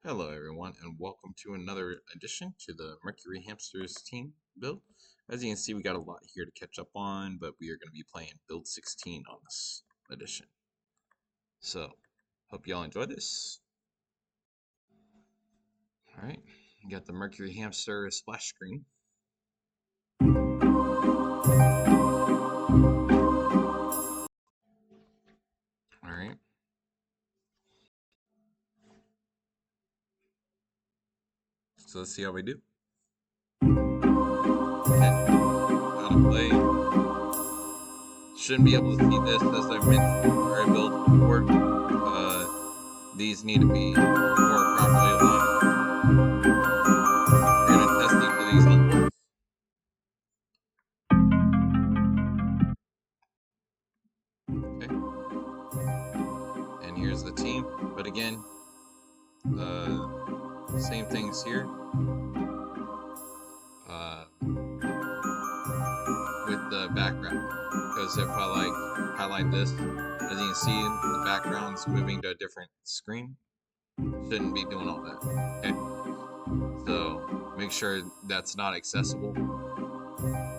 Hello everyone and welcome to another addition to the Mercury Hamsters team build. As you can see, we got a lot here to catch up on, but we are going to be playing build 16 on this edition. So, hope y'all enjoy this. Alright, we got the Mercury Hamster splash screen. Alright. So let's see how we do. Okay. How to play. Shouldn't be able to see this as I mentioned where I built before. These need to be more properly aligned. We're going to test each of these levels. Okay. And here's the team. But again, same things here. With the background. Because if I highlight this, as you can see, the background's moving to a different screen. Shouldn't be doing all that. Okay. So make sure that's not accessible.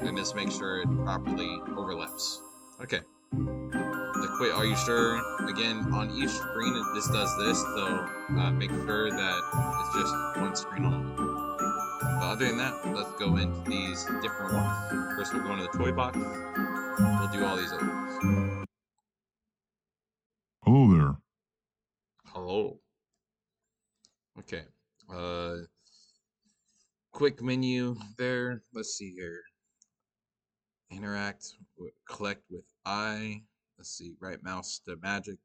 And just make sure it properly overlaps. Okay. Are you sure? Again, on each screen it just does this, so make sure that it's just one screen only. But other than that, let's go into these different ones. First we'll go into the toy box. We'll do all these others. Hello there. Hello. Okay. Quick menu there. Let's see here. Interact, collect with I. Let's see, right mouse to magic,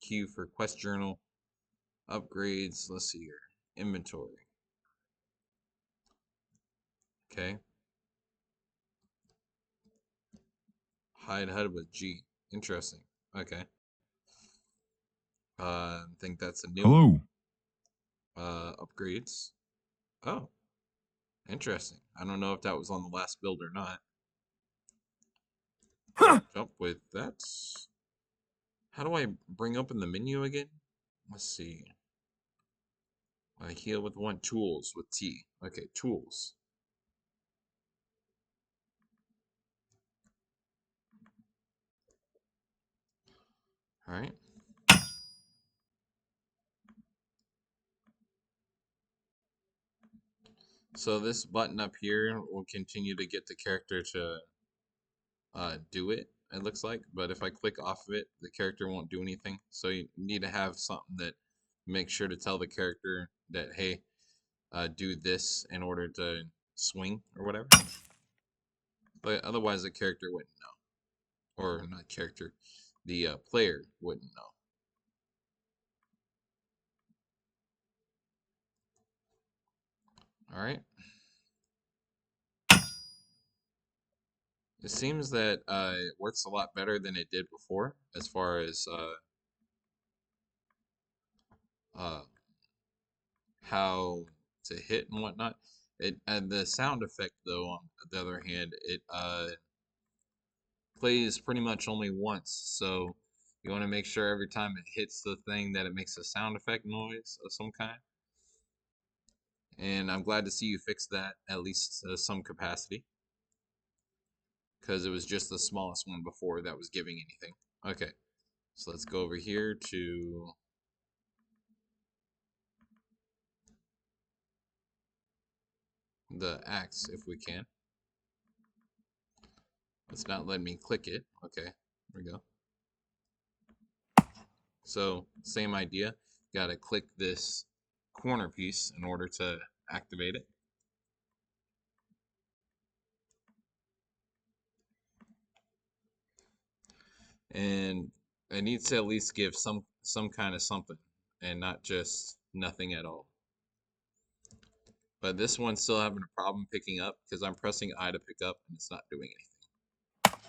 Q for quest journal, upgrades. Let's see here, inventory. Okay. Hide HUD with G. Interesting. Okay. I think that's a new Hello. upgrades. Oh, interesting. I don't know if that was on the last build or not. Jump with that. How do I bring open the menu again? Let's see. I heal with one. Tools with T. Okay, tools. All right. So this button up here will continue to get the character to do it, it looks like. But if I click off of it, the character won't do anything. So you need to have something that makes sure to tell the character that, hey, do this in order to swing or whatever. But otherwise the character wouldn't know. Or not character, the player wouldn't know. All right. It seems that it works a lot better than it did before, as far as how to hit and whatnot. And the sound effect, though, on the other hand, it plays pretty much only once. So you want to make sure every time it hits the thing that it makes a sound effect noise of some kind. And I'm glad to see you fix that, at least some capacity. Because it was just the smallest one before that was giving anything. Okay, so let's go over here to the axe if we can. It's not letting me click it. Okay, there we go. So same idea. Got to click this corner piece in order to activate it. And it needs to at least give some kind of something and not just nothing at all. But this one's still having a problem picking up because I'm pressing I to pick up and it's not doing anything.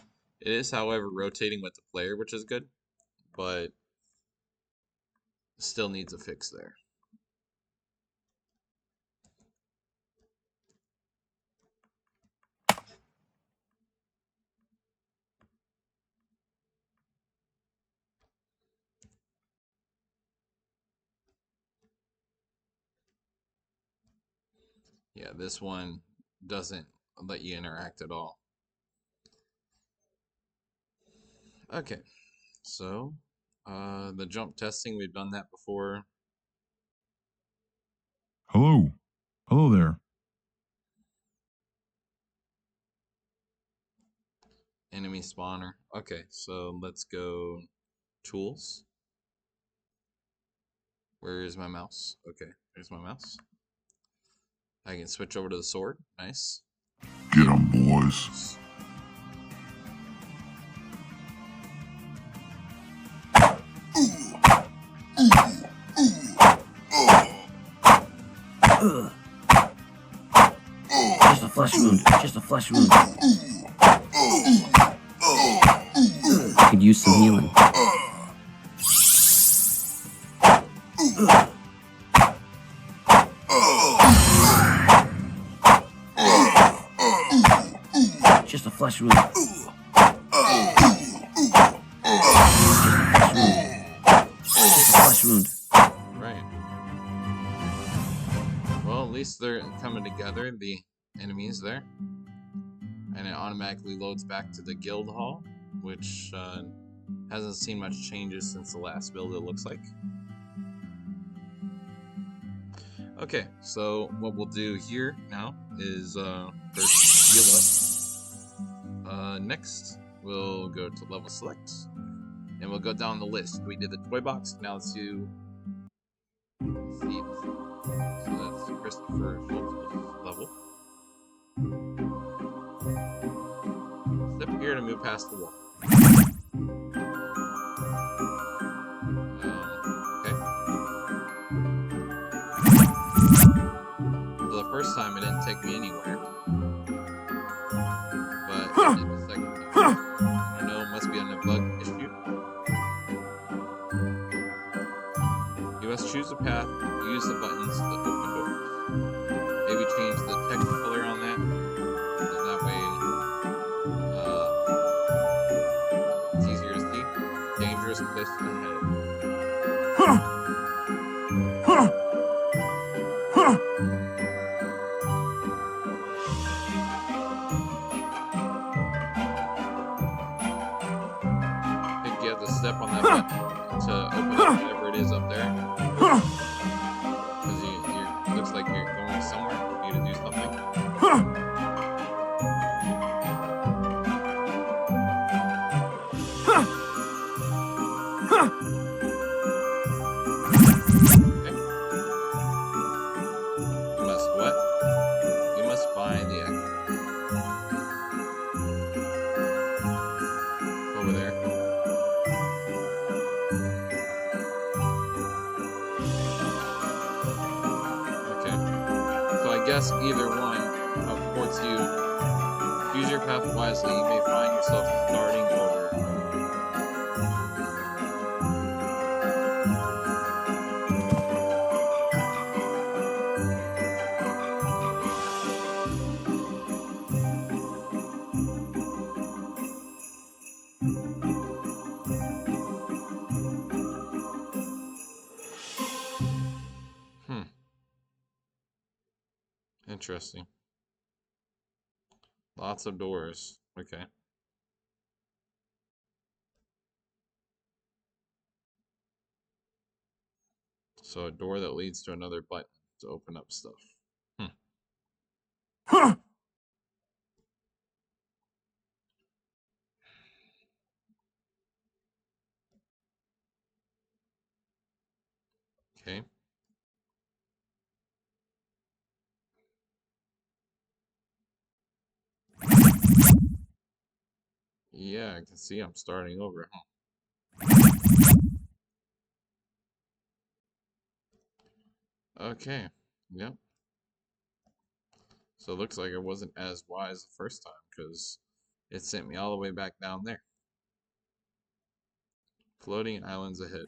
It is, however, rotating with the player, which is good, but still needs a fix there. Yeah, this one doesn't let you interact at all. Okay, so the jump testing, we've done that before. Hello. Hello there. Enemy spawner. Okay, so let's go tools. Where is my mouse? Okay, there's my mouse. I can switch over to the sword. Nice. Get 'em, boys. Just a flesh wound. Just a flesh wound. Could use some healing. Just a flesh wound. Just a flesh wound. Right. Well, at least they're coming together, the enemies there. And it automatically loads back to the guild hall, which hasn't seen much changes since the last build, it looks like. Okay, so what we'll do here now is first heal up. Next, we'll go to level select, and we'll go down the list. We did the toy box, now let's do seeds. So that's Christopher Schultz's level. Step here to move past the wall. Okay. So the first time it didn't take me anywhere. But it did the second time. I don't know, it must be on a bug issue. You must choose a path, use the buttons to open doors. Maybe change the text color on that. So that way it's easier to see. Dangerous place ahead. I think you have to step on that button to open up whatever it is up there. Because it looks like you're going somewhere for you to do something. Okay. You must what? You must find the exit. Over there. Okay. So I guess either one ports you. Choose your path wisely. You may find yourself starting over. Interesting. Lots of doors. Okay. So a door that leads to another button to open up stuff. Okay. Yeah, I can see I'm starting over. Okay. Yep. So it looks like it wasn't as wise the first time because it sent me all the way back down there. Floating islands ahead.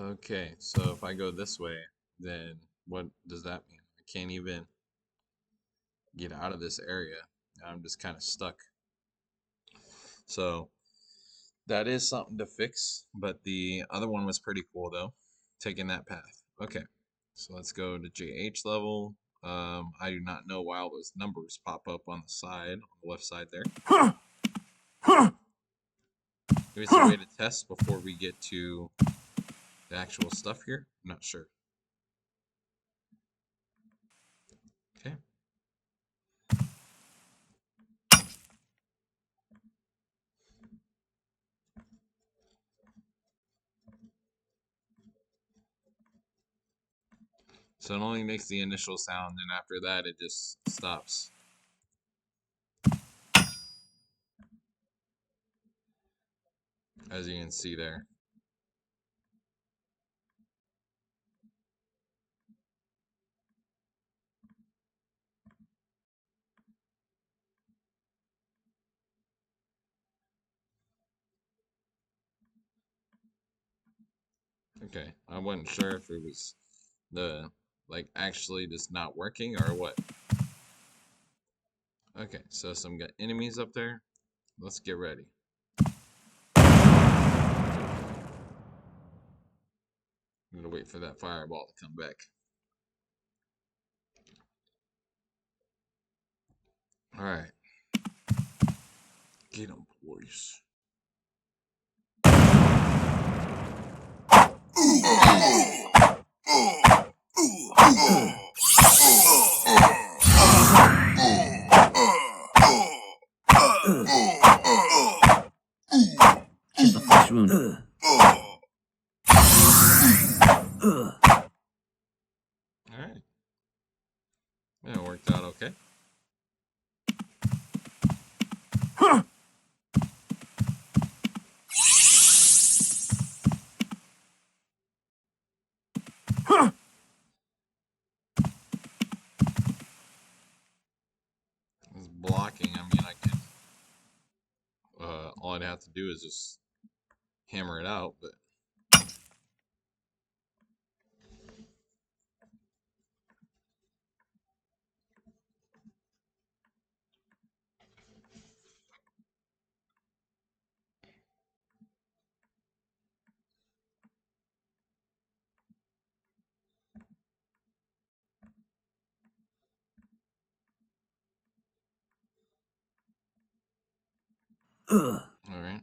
Okay, so if I go this way, then what does that mean? I can't even get out of this area. I'm just kind of stuck. So that is something to fix, but the other one was pretty cool though, taking that path. Okay, so let's go to JH level. I do not know why all those numbers pop up on the side, on the left side there. Maybe it's a way to test before we get to the actual stuff here. I'm not sure. Okay. So it only makes the initial sound, and after that it just stops. As you can see there. Okay, I wasn't sure if it was the, like, actually just not working or what. Okay, so some got enemies up there. Let's get ready. I'm gonna wait for that fireball to come back. Alright. Get 'em, boys. Just a flesh wound. Alright. Yeah, it worked out okay. It's blocking. I mean, I can. All I'd have to do is just hammer it out, but. Alright.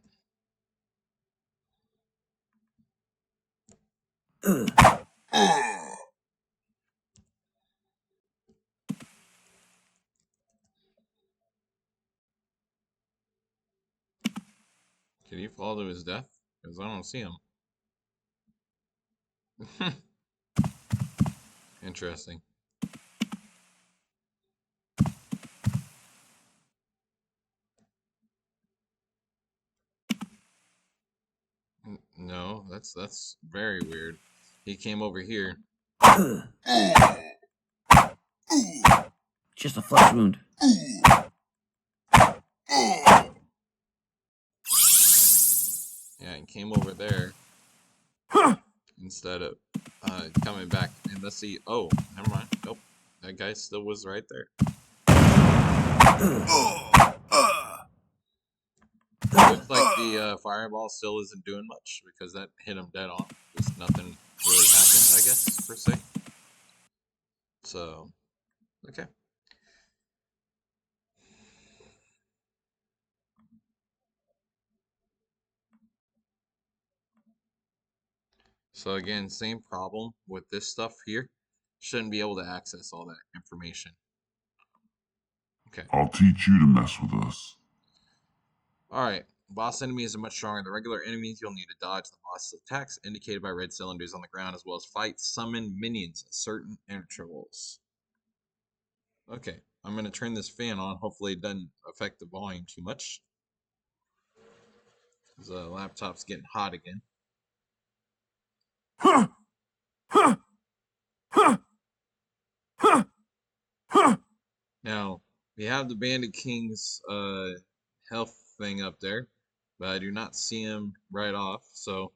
Can he fall to his death? Because I don't see him. Interesting. No, that's very weird. He came over here. Just a flesh wound. Yeah, he came over there instead of coming back. And let's see. Oh, never mind. Nope. That guy still was right there. Looks like the fireball still isn't doing much because that hit him dead on. Just nothing really happened, I guess, per se. So, okay. So again, same problem with this stuff here. Shouldn't be able to access all that information. Okay. I'll teach you to mess with us. Alright. Boss enemies are much stronger than regular enemies. You'll need to dodge the boss's attacks indicated by red cylinders on the ground, as well as fight summon minions at certain intervals. Okay. I'm going to turn this fan on. Hopefully it doesn't affect the volume too much. The laptop's getting hot again. Now, we have the Bandit King's health thing up there, but I do not see him right off, so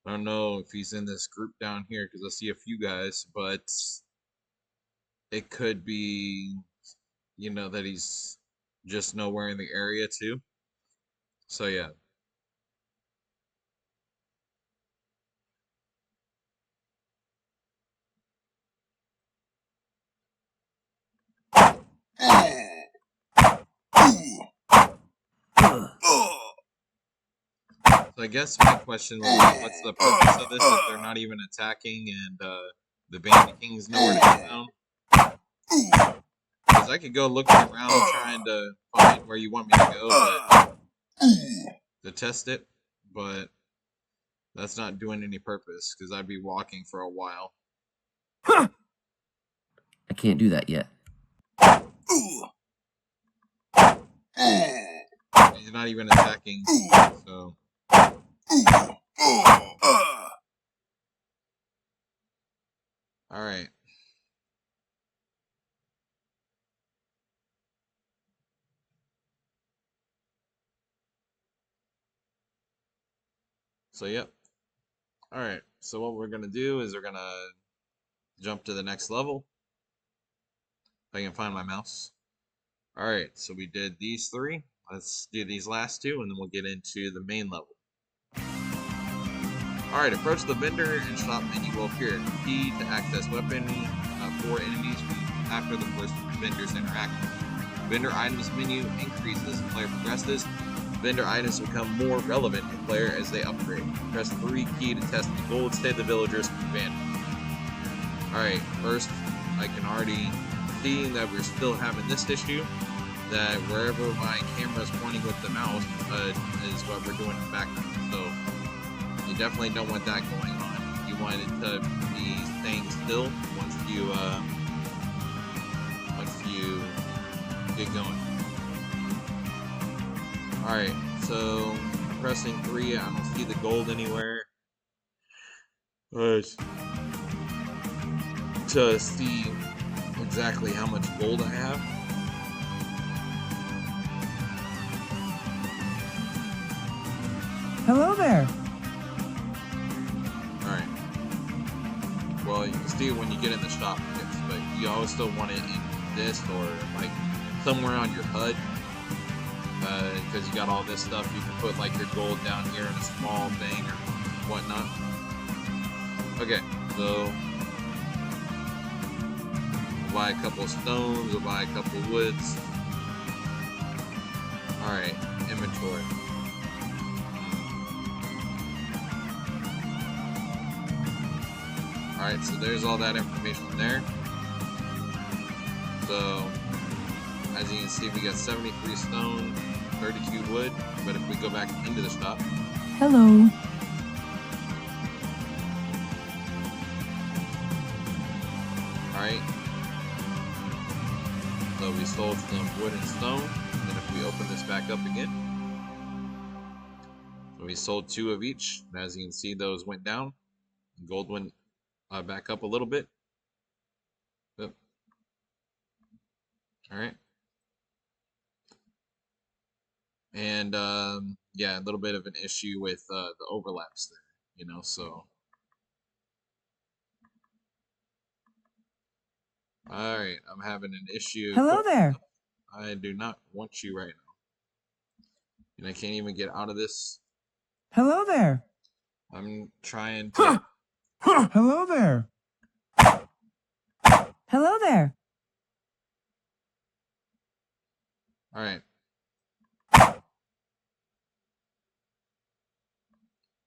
I don't know if he's in this group down here because I see a few guys, but it could be, that he's just nowhere in the area too. So yeah. So I guess my question would be, what's the purpose of this if they're not even attacking and the Bandit King's nowhere to be found? Because I could go looking around trying to find where you want me to go, to test it, but that's not doing any purpose because I'd be walking for a while. I can't do that yet. He's not even attacking, so. Alright. So, yep. Alright, so what we're going to do is we're going to jump to the next level. If I can find my mouse. Alright, so we did these 3. Let's do these last 2, and then we'll get into the main level. Alright, approach the vendor and shop menu will appear. Key to access weapon for enemies after the first vendor's interaction. Vendor items menu increases as the player progresses. Vendor items become more relevant to the player as they upgrade. Press 3 key to test the gold state of the villagers from Bandit. Alright, first I can already see that we're still having this issue, that wherever my camera is pointing with the mouse is what we're doing in the background. So you definitely don't want that going on. You want it to be staying still once you get going. Alright, so I'm pressing 3, I don't see the gold anywhere. To see exactly how much gold I have. Hello there. Alright. Well, you can see it when you get in the shop, but you always still want it in this or like somewhere on your HUD. Because you got all this stuff, you can put like your gold down here in a small thing or whatnot. Okay, so we'll buy a couple of stones, we'll buy a couple of woods. Alright, inventory. Alright, so there's all that information there. So, as you can see, we got 73 stone, 32 wood, but if we go back into the shop. Hello. Alright. So we sold some wood and stone, and then if we open this back up again. So we sold 2 of each, and as you can see, those went down. Gold went back up a little bit. Yep. Alright. And yeah, a little bit of an issue with the overlaps there, you know, so. Alright, I'm having an issue. Hello there. I do not want you right now. And I can't even get out of this. Hello there. I'm trying to. Hello there. Hello there. Alright.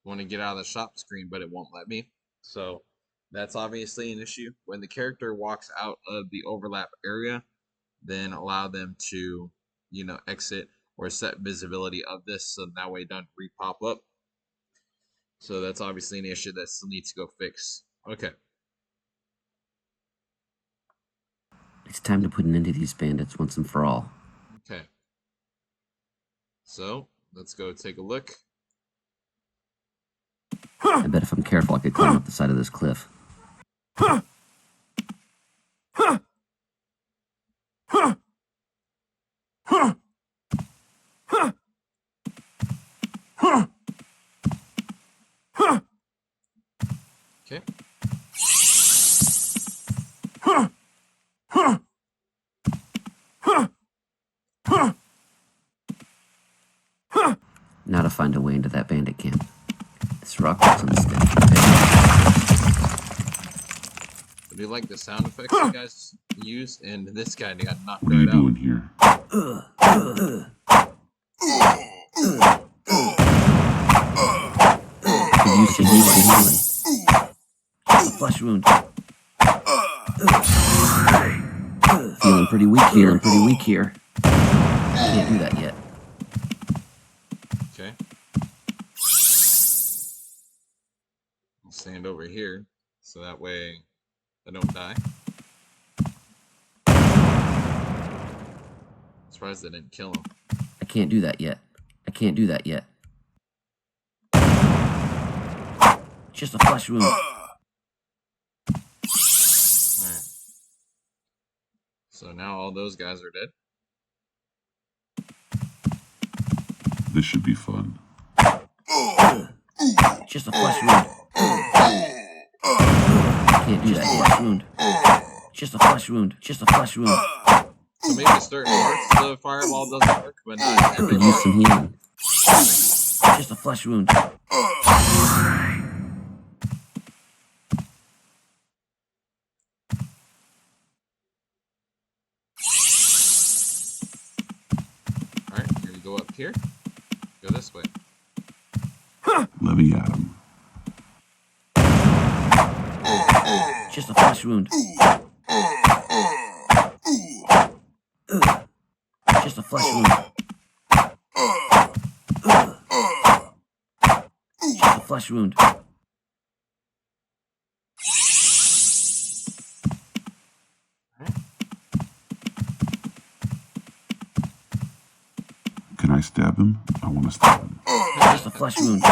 Want to get out of the shop screen, but it won't let me. So that's obviously an issue. When the character walks out of the overlap area, then allow them to, you know, exit or set visibility of this so that way it doesn't re-pop up. So that's obviously an issue that still needs to go fix. Okay. It's time to put an end to these bandits once and for all. Okay. So let's go take a look. I bet if I'm careful, I could climb up the side of this cliff. Okay. find a way into that bandit camp. This rock looks unsteady. I do like the sound effects you guys use, and this guy got knocked What are you right out. doing here? Could use some healing. Just a flesh wound. Feeling pretty weak here. Can't do that yet. Okay. I'll stand over here, so that way I don't die. Surprised I didn't kill him. I can't do that yet. Just a flesh wound. Alright. So now all those guys are dead. This should be fun. Just a flesh wound. Can't do that. Flesh wound. Just a flesh wound. So maybe certain parts the fireball doesn't work, but not every Could use some part. healing. Just a flesh wound. Alright, we're gonna go up here. Go this way. Let me at him. Just a flesh wound. Just a flesh wound. Just a flesh wound. Can I stab him? I want to stab him. Just a flesh wound.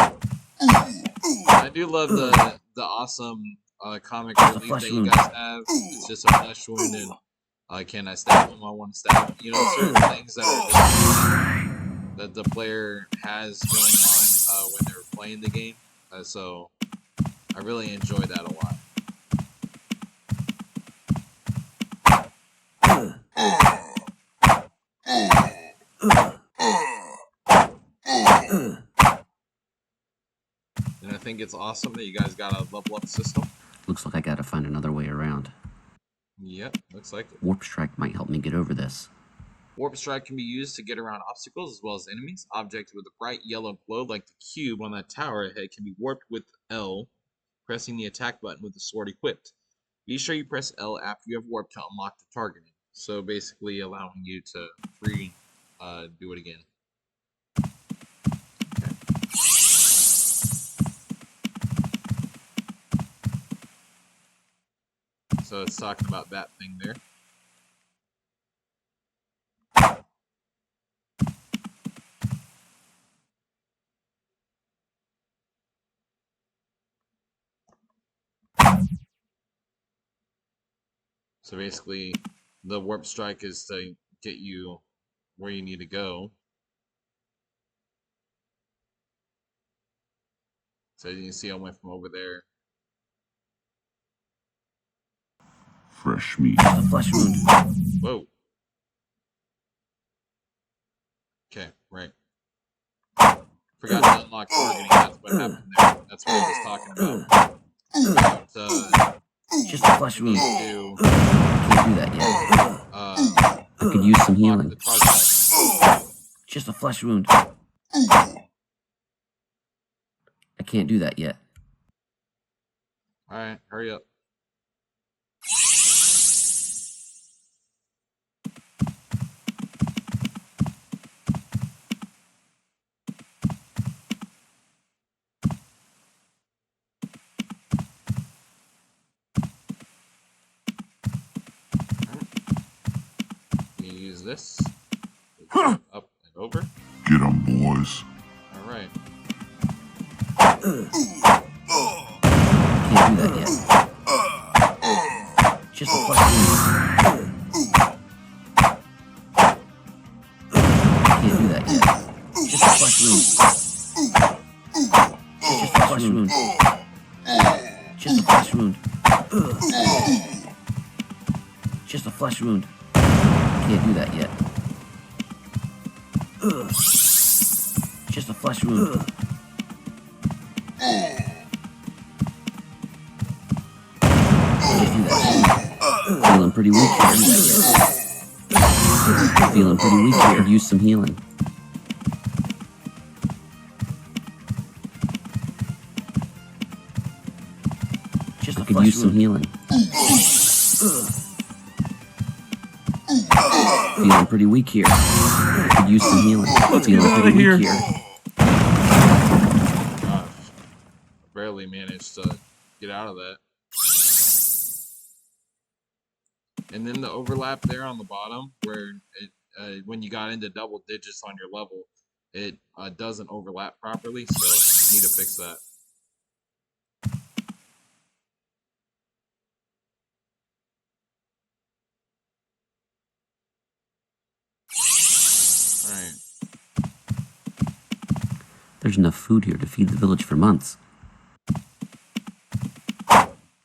I do love the awesome comic Just a relief flesh that you wound. guys have. It's just a flesh wound, and can I stab him? I want to stab him. You know, certain things that are just that the player has going on when they're playing the game. So I really enjoy that a lot. And I think it's awesome that you guys got a level up system. Looks like I gotta find another way around. Yep, looks like it. Warp strike might help me get over this. Warp strike can be used to get around obstacles as well as enemies. Objects with a bright yellow glow like the cube on that tower ahead can be warped with L, pressing the attack button with the sword equipped. Be sure you press L after you have warped to unlock the targeting. So basically allowing you to do it again. Okay. So it's talking about that thing there. So basically, the warp strike is to get you where you need to go. So you can see I went from over there. Fresh meat. Just a flesh wound. Whoa. Okay, right. Forgot to unlock targeting. That's what happened there. That's what I was talking about. Just a flesh wound. To, Can't do that yet. I could use some unlock healing. the target. Just a flesh wound. I can't do that yet. Alright, hurry up. Use this. Up and over. Get 'em, boys. Alright. Can't do that yet. Just a flesh wound. Can't do that yet. Just a flesh wound. Just a flesh wound. Just a flesh wound. Just a flesh wound. Can't do that yet. Just a flesh wound. Can't do that. Feeling pretty weak here. Feeling pretty weak here. Could use some healing. Just I could use some healing. Feeling pretty weak here. Could use some healing. Let's Feeling get out of pretty here. weak here. Gosh, barely managed to get out of that. And then the overlap there on the bottom, where it, when you got into double digits on your level, it doesn't overlap properly, so need to fix that. Alright. There's enough food here to feed the village for months.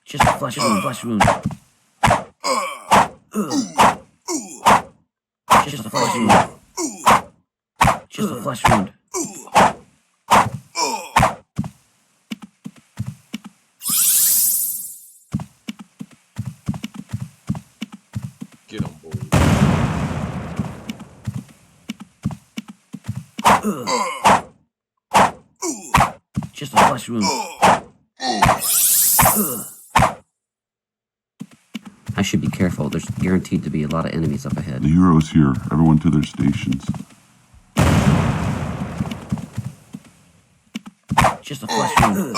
Just a flesh wound, flesh wound. Just a flesh wound. Just a flesh wound. Get him, boy. Just a flesh wound. I should be careful. There's guaranteed to be a lot of enemies up ahead. The hero's here. Everyone to their stations. Just a flesh wound.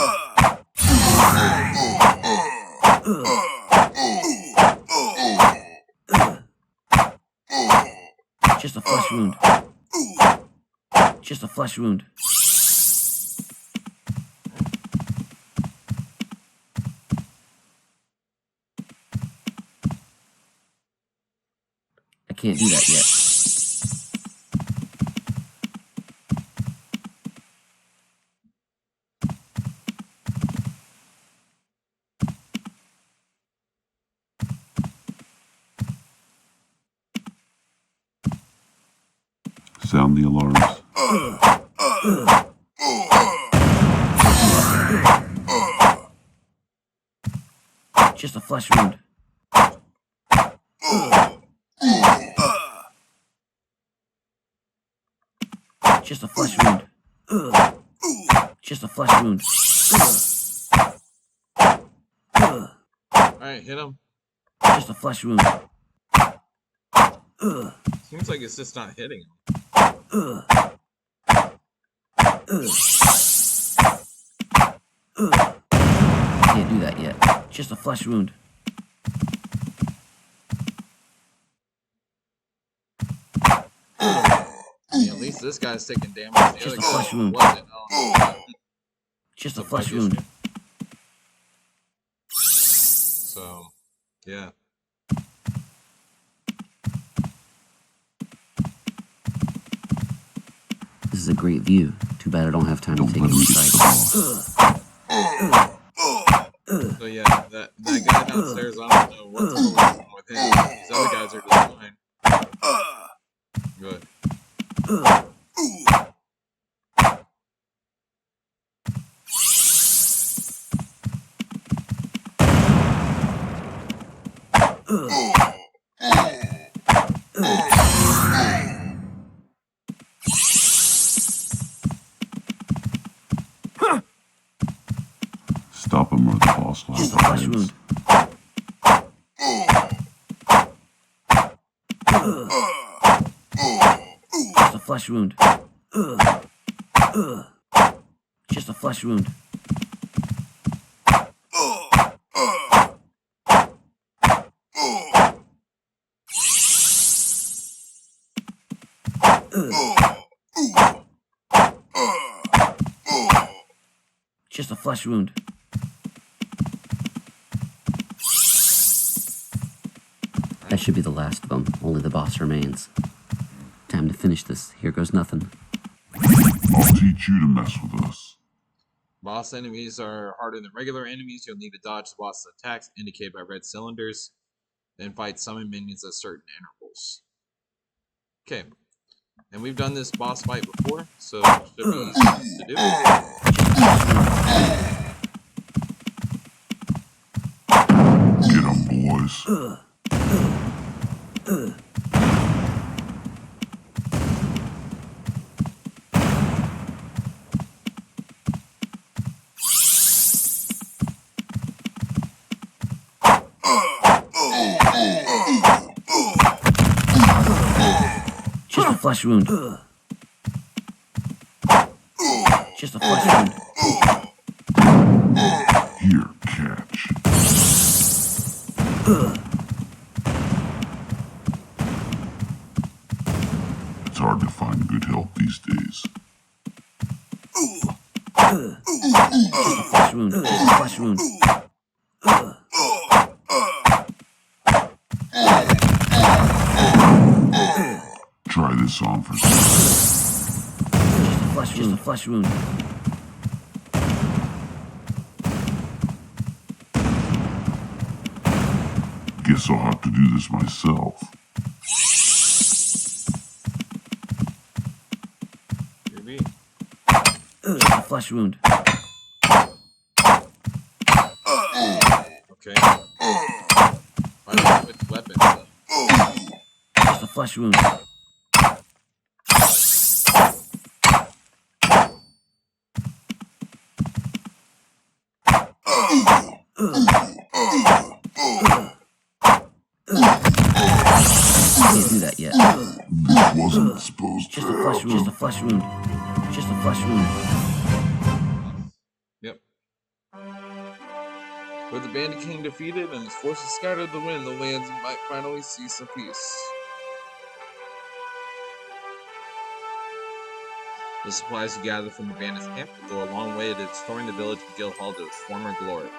Just a flesh wound. Just a flesh wound. I can't do that yet. Sound the alarms. Just a flesh wound. Just a flesh wound. Just a flesh wound. Alright, hit him. Just a flesh wound. Seems like it's just not hitting him. Can't do that yet. Just a flesh wound. I mean, at least this guy's taking damage. The Just other a flesh guy wound. wasn't. Oh, Just a the flesh bug wound. issue. So, yeah. This is a great view. Too bad I don't have time to Don't take let it him in get sight. So yeah, that guy downstairs, I don't know what's going on with him. These other guys are just fine. Good. Stop him or the boss will Just a have flesh our wound. Just a flesh wound. Just a flesh wound. Just a flesh wound. That should be the last of them. Only the boss remains. Time to finish this. Here goes nothing. I'll teach you to mess with us. Boss enemies are harder than regular enemies. You'll need to dodge the boss attacks indicated by red cylinders. Then fight summon minions at certain intervals. Okay. And we've done this boss fight before, so it should be easy to do. Get 'em, boys. Just a flesh wound. Just a flesh wound. Here, catch. It's hard to find good help these days. Just a flesh wound. Just a flesh wound. Try this on for size. Just a flesh wound. Guess I'll have to do this myself. Maybe. Just a flesh wound. Okay. Why don't I switch weapons though? Just a flesh wound. Can't do that yet. This wasn't supposed to Just a flesh wound. Just a flesh wound. Just a flesh wound. Yep. With the Bandit King defeated and his forces scattered to the wind, the lands might finally see some peace. The supplies you gather from the bandits' camp will go a long way to restoring the village of Guildhall to its former glory.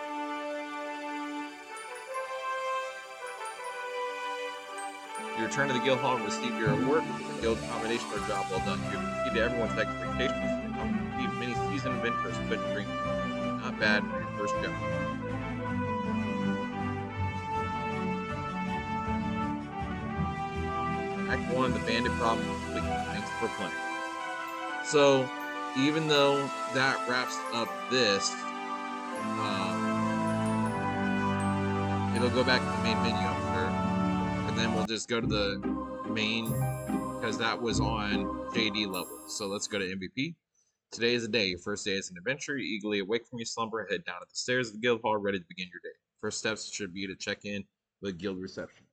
You return to the Guildhall and receive your reward with the guild combination for a job well done. You've exceeded everyone's expectations and completed many seasoned adventurers couldn't dream of. Not bad for your first job. Act 1, the bandit problem complete. Thanks for playing. So, even though that wraps up this, it'll go back to the main menu, I'm sure. And then we'll just go to the main, because that was on JD level. So let's go to MVP. Today is the day. Your first day as an adventurer. You eagerly awake from your slumber, head down at the stairs of the guild hall, ready to begin your day. First steps should be to check in with guild receptionist.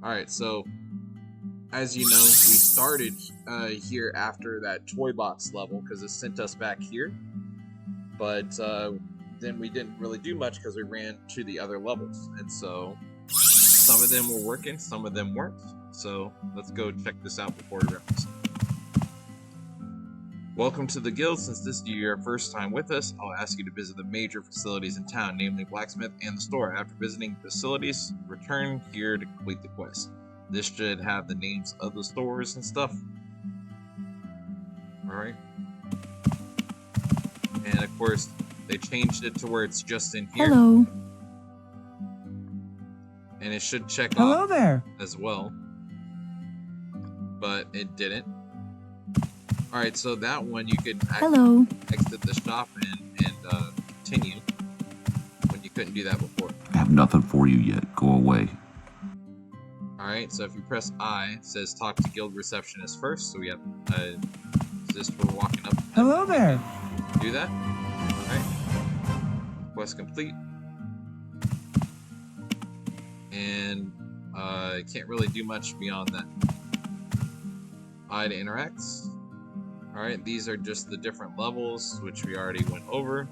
Alright, so as you know, we started here after that toy box level because it sent us back here. But then we didn't really do much because we ran to the other levels. And so some of them were working, some of them weren't. So let's go check this out before we wrap this up. Welcome to the guild. Since this is your first time with us, I'll ask you to visit the major facilities in town, namely blacksmith and the store. After visiting facilities, return here to complete the quest. This should have the names of the stores and stuff. Alright. And of course, they changed it to where it's just in here. Hello. And it should check Hello off there. as well. But it didn't. Alright, so that one you could Hello. exit the shop and continue when you couldn't do that before. I have nothing for you yet. Go away. Alright, so if you press I, it says talk to guild receptionist first. So we have this for walking up. Hello there. Do that. Alright. Quest complete. And can't really do much beyond that. I to interact. Alright, these are just the different levels, which we already went over.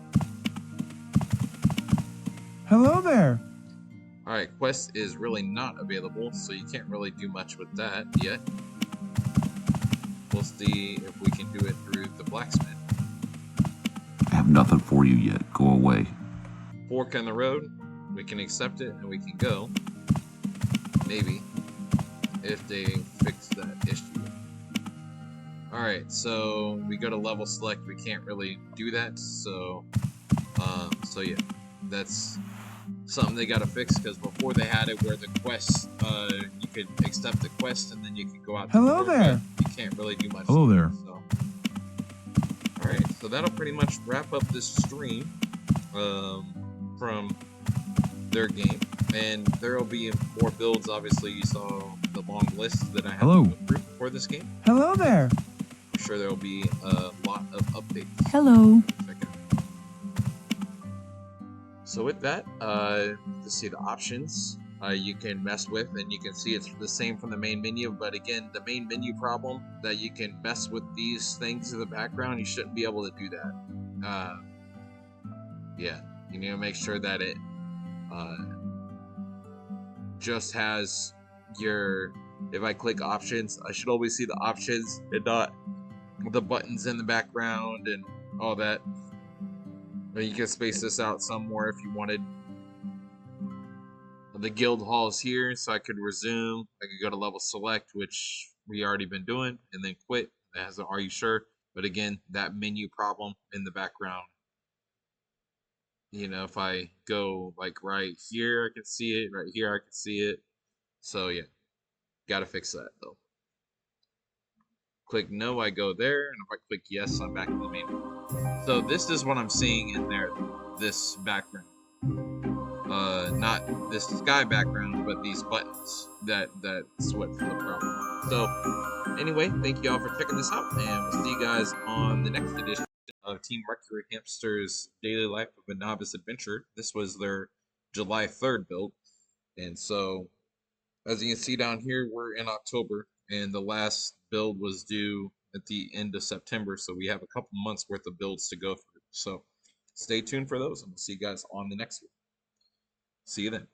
Hello there. Alright, quest is really not available, so you can't really do much with that yet. We'll see if we can do it through the blacksmith. I have nothing for you yet. Go away. Fork in the road, we can accept it and we can go. Maybe. If they fix that issue. Alright, so we go to level select, we can't really do that, so yeah, that's something they gotta fix, because before they had it where the quest, you could accept the quest and then you could go out the Hello door, there. but you can't really do much. Hello there. So, all right, so that'll pretty much wrap up this stream from their game, and there will be more builds. Obviously, you saw the long list that I have Hello. to go through for this game. Hello there. I'm sure there will be a lot of updates. Hello. Check it out. So with that, to see the options you can mess with, and you can see it's the same from the main menu, but again, the main menu problem that you can mess with these things in the background, you shouldn't be able to do that. Yeah, you need to make sure that it just has your, if I click options, I should always see the options and not the buttons in the background and all that. But you can space this out some more if you wanted. The guild hall is here, so I could resume. I could go to level select, which we already been doing, and then quit. That has an "Are you sure?" But again, that menu problem in the background. You know, if I go like right here, I can see it. Right here, I can see it. So yeah, gotta fix that though. Click no, I go there, and if I click yes, I'm back in the main menu. So this is what I'm seeing in there, this background. Not this sky background, but these buttons. That's what's the problem. So anyway, thank you all for checking this out, and we'll see you guys on the next edition of Team Mercury Hamster's Daily Life of a Novice Adventure. This was their July 3rd build, and so as you can see down here, we're in October, and the last build was due at the end of September, so we have a couple months worth of builds to go through. So stay tuned for those, and we'll see you guys on the next one. See you then.